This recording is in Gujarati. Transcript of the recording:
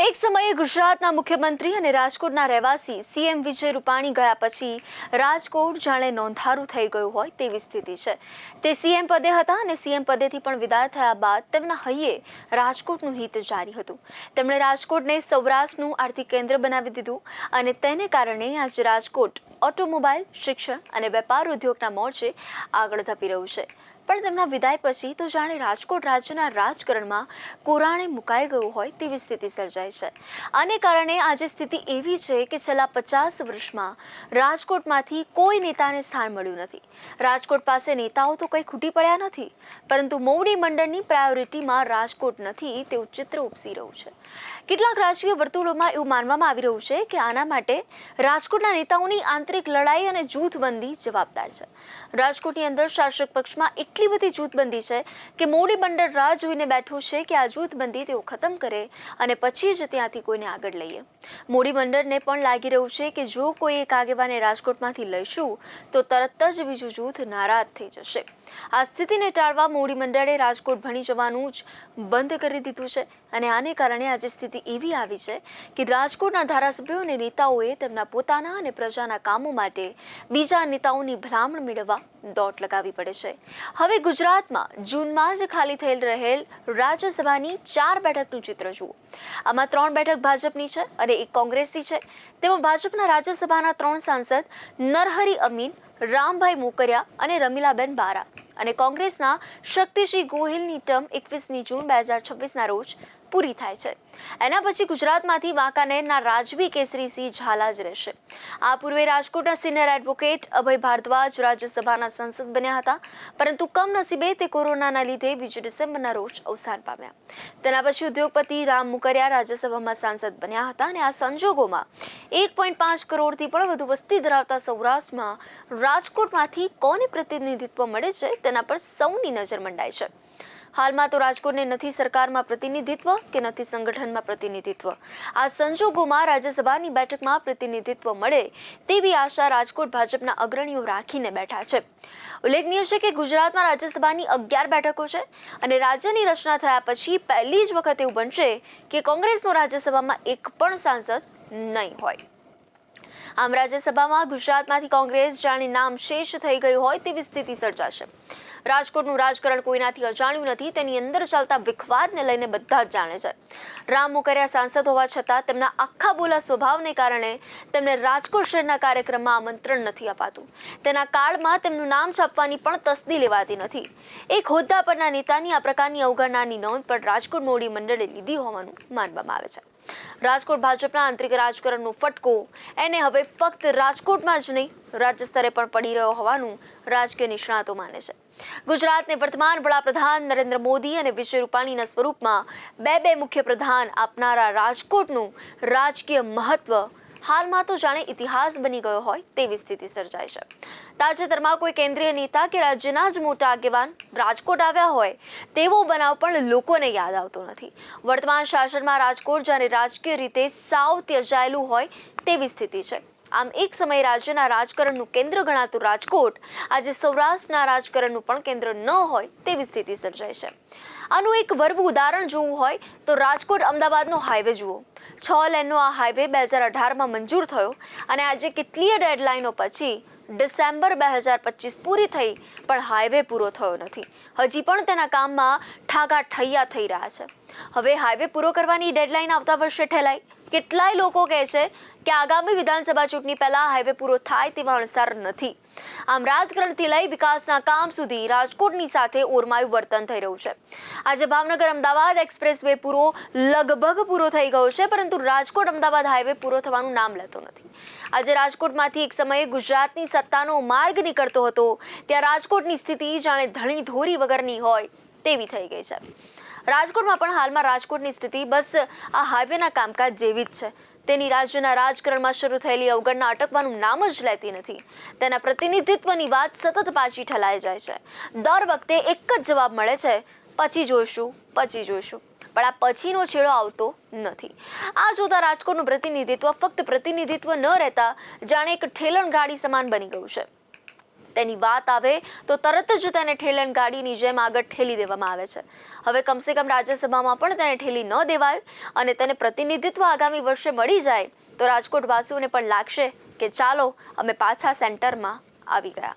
એક સમયે ગુજરાતના મુખ્યમંત્રી અને રાજકોટના રહેવાસી સીએમ વિજય રૂપાણી ગયા પછી રાજકોટ જાણે નોંધારું થઈ ગયું હોય તેવી સ્થિતિ છે। તે સીએમ પદે હતા અને સીએમ પદેથી પણ વિદાય થયા બાદ તેમના હૈયે રાજકોટનું હિત જારી હતું। તેમણે રાજકોટને સૌરાષ્ટ્રનું આર્થિક કેન્દ્ર બનાવી દીધું અને તેને કારણે આજે રાજકોટ ઓટોમોબાઈલ, શિક્ષણ અને વેપાર ઉદ્યોગના મોરચે આગળ ધપી રહ્યું છે। પણ તેમના વિદાય પછી તો જાણે રાજકોટ રાજ્યના રાજકારણમાં કોરાણે મુકાઈ ગયું હોય તેવી સ્થિતિ સર્જાઈ છે। આને કારણે આજે સ્થિતિ એવી છે કે છેલ્લા 50 વર્ષમાં રાજકોટમાંથી કોઈ નેતાને સ્થાન મળ્યું નથી। રાજકોટ પાસે નેતાઓ તો કંઈ ખૂટી પડ્યા નથી, પરંતુ મોવડી મંડળની પ્રાયોરિટીમાં રાજકોટ નથી તેવું ચિત્ર ઉપસી રહ્યું છે। કેટલાક રાજકીય વર્તુળોમાં એવું માનવામાં આવી રહ્યું છે કે આના માટે રાજકોટના નેતાઓની આંતરિક લડાઈ અને જૂથબંધી જવાબદાર છે। રાજકોટની અંદર શાસક પક્ષમાં એટલી બધી જૂથબંધી છે કે મોવડી મંડળ રાહ જોઈને બેઠું છે કે આ જૂથબંધી તેઓ ખતમ કરે અને પછી જ ત્યાંથી કોઈને આગળ લઈએ। મોવડી મંડળને પણ લાગી રહ્યું છે કે જો કોઈ એક આગેવાને રાજકોટમાંથી લઈશું તો તરત જ બીજું જૂથ નારાજ થઈ જશે। આ સ્થિતિને ટાળવા મોવડી મંડળે રાજકોટ ભણી જવાનું જ બંધ કરી દીધું છે અને આને કારણે આજે સ્થિતિ એવી આવી છે કે રાજકોટના ધારાસભ્યો અને નેતાઓએ તેમના પોતાના અને પ્રજાના કામો માટે બીજા નેતાઓની ભલામણ મેળવવા દોટ લગાવી પડે છે। હવે ગુજરાતમાં જૂનમાં જ ખાલી થઈ રહેલ રાજ્યસભાની 4 બેઠકનું ચિત્ર જુઓ। આમાં 3 બેઠક ભાજપની છે અને 1 કોંગ્રેસની છે। તેમાં ભાજપના રાજ્યસભાના 3 સાંસદ નરહરી અમીન, રામભાઈ મોકરિયા અને રમીલાબેન બારા અને કોંગ્રેસના શક્તિસિંહ ગોહિલની ટર્મ 21મી જૂન 2026ના રોજ પૂરી થાય છે। એના પછી ગુજરાતમાંથી વાંકાનેરના રાજવી કેસરીસિંહ ઝાલા જ રહેશે। આ પૂર્વે રાજકોટના સિનિયર એડવોકેટ અભય ભારદ્વાજ રાજ્યસભાના સંસદ બન્યા હતા, પરંતુ કમનસીબે તે કોરોનાના લીધે 2 ડિસેમ્બરના રોજ અવસાન પામ્યા। તેના પછી ઉદ્યોગપતિ રામ મોકરિયા રાજ્યસભામાં સાંસદ બન્યા હતા અને આ સંજોગોમાં 1.5 કરોડથી પણ વધુ વસ્તી ધરાવતા સૌરાષ્ટ્રમાં રાજકોટમાંથી કોને પ્રતિનિધિત્વ મળે છે તેના પર સૌની નજર મંડાય છે। હાલમાં તો રાજકોટને નથી સરકારમાં પ્રતિનિધિત્વ કે નથી સંગઠનમાં પ્રતિનિધિત્વ। આ સંજોગોમાં રાજ્યસભાની બેઠકમાં પ્રતિનિધિત્વ મળે તેવી આશા રાજકોટ ભાજપના અગ્રણીઓ રાખીને બેઠા છે। ઉલ્લેખનીય છે કે ગુજરાતમાં રાજ્યસભાની 11 બેઠકો છે અને રાજ્યની રચના થયા પછી પહેલી જ વખત એવું બનશે કે કોંગ્રેસનો રાજ્યસભામાં એક પણ સાંસદ નહીં હોય। આમ રાજ્યસભામાં ગુજરાતમાંથી કોંગ્રેસ જાણે નામ શેષ થઈ ગયું હોય તેવી સ્થિતિ સર્જાશે। રાજકોટનું રાજકારણ કોઈનાથી અજાણ્યું નથી, તેની અંદર ચાલતા વિખવાદને લઈને બધા જ જાણે છે। રામ મોકરિયા સાંસદ હોવા છતાં તેમના આખા બોલા સ્વભાવને કારણે તેમને રાજકોટ શહેરના કાર્યક્રમમાં આમંત્રણ નથી અપાતું। તેના કાળમાં તેમનું નામ છાપવાની પણ તસ્દી લેવાતી નથી। એક હોદ્દા પરના નેતાની આ પ્રકારની અવગણનાની નોંધ પણ રાજકોટ મોવડી મંડળે લીધી હોવાનું માનવામાં આવે છે। રાજકોટ ભાજપના આંતરિક રાજકારણનો ફટકો એને હવે ફક્ત રાજકોટમાં જ નહીં રાજ્ય સ્તરે પણ પડી રહ્યો હોવાનું રાજકીય નિષ્ણાતો માને છે। ગુજરાતને વર્તમાન વડાપ્રધાન નરેન્દ્ર મોદી અને વિજય રૂપાણીના સ્વરૂપમાં બે મુખ્ય પ્રધાન આપનારા રાજકોટનું રાજકીય મહત્વ હાલમાં તો જાણે ઇતિહાસ બની ગયો હોય તેવી સ્થિતિ સર્જાય છે। તાજેતરમાં કોઈ કેન્દ્રીય નેતા કે રાજ્યના જ મોટા આગેવાન રાજકોટ આવ્યા હોય તેવો બનાવ પણ લોકોને યાદ આવતો નથી। વર્તમાન શાસનમાં રાજકોટ જાણે રાજકીય રીતે સાવ ત્યજાયેલું હોય તેવી સ્થિતિ છે। આમ એક સમયે રાજ્યના રાજકારણનું કેન્દ્ર ગણાતું રાજકોટ આજે સૌરાષ્ટ્રના રાજકારણનું પણ કેન્દ્ર ન હોય તેવી સ્થિતિ સર્જાય છે। આનું એક વરવું ઉદાહરણ જોવું હોય તો રાજકોટ અમદાવાદનો હાઈવે જુઓ। 6 લેનનો આ હાઈવે 2018માં મંજૂર થયો અને આજે કેટલીય ડેડલાઇનો પછી ડિસેમ્બર 2025 પૂરી થઈ પણ હાઈવે પૂરો થયો નથી। હજી પણ તેના કામમાં ઠાગાઠૈયા થઈ રહ્યા છે। હવે હાઈવે પૂરો કરવાની ડેડલાઇન આવતા વર્ષે ઠેલાઈ। કેટલાય લોકો કહે છે કે આગામી વિધાનસભા ચૂંટણી પહેલા હાઈવે પૂરો થાય તેવા અણસાર નથી। આમ રાજકારણથી લઈ વિકાસના કામ સુધી રાજકોટની સાથે ઓરમાયું વર્તન થઈ રહ્યું છે। આજે ભાવનગર અમદાવાદ એક્સપ્રેસ વે લગભગ પૂરો થઈ ગયો છે, પરંતુ રાજકોટ અમદાવાદ હાઈવે પૂરો થવાનું નામ લેતો નથી। આજે રાજકોટમાંથી એક સમયે ગુજરાતની સત્તાનો માર્ગ નીકળતો હતો, ત્યાં રાજકોટની સ્થિતિ જાણે ધણી ધોરી વગરની હોય તેવી થઈ ગઈ છે। રાજકોટમાં પણ હાલમાં રાજકોટની સ્થિતિ બસ આ હાઈવેના કામકાજ જેવી જ છે। તેની રાજ્યના રાજકારણમાં શરૂ થયેલી અવગણના અટકવાનું નામ જ લેતી નથી। તેના પ્રતિનિધિત્વની વાત સતત પાછી ઠલાઈ જાય છે। દર વખતે એક જ જવાબ મળે છે, પછી જોઈશું। પણ આ પછીનો છેડો આવતો નથી। આ જોતા રાજકોટનું પ્રતિનિધિત્વ ફક્ત પ્રતિનિધિત્વ ન રહેતા જાણે એક ઠેલણ ગાડી સમાન બની ગયું છે। તેની વાત આવે તો તરત જ તેને ઠેલન ગાડીની જેમ આગળ ઠેલી દેવામાં આવે છે. હવે કમસે કમ રાજ્યસભામાં પણ તેને ઠેલી ન દેવાય અને તેને પ્રતિનિધિત્વ આગામી વર્ષે મળી જાય તો રાજકોટ વાસીઓને પણ લાગશે કે ચાલો અમે પાછા સેન્ટરમાં આવી ગયા.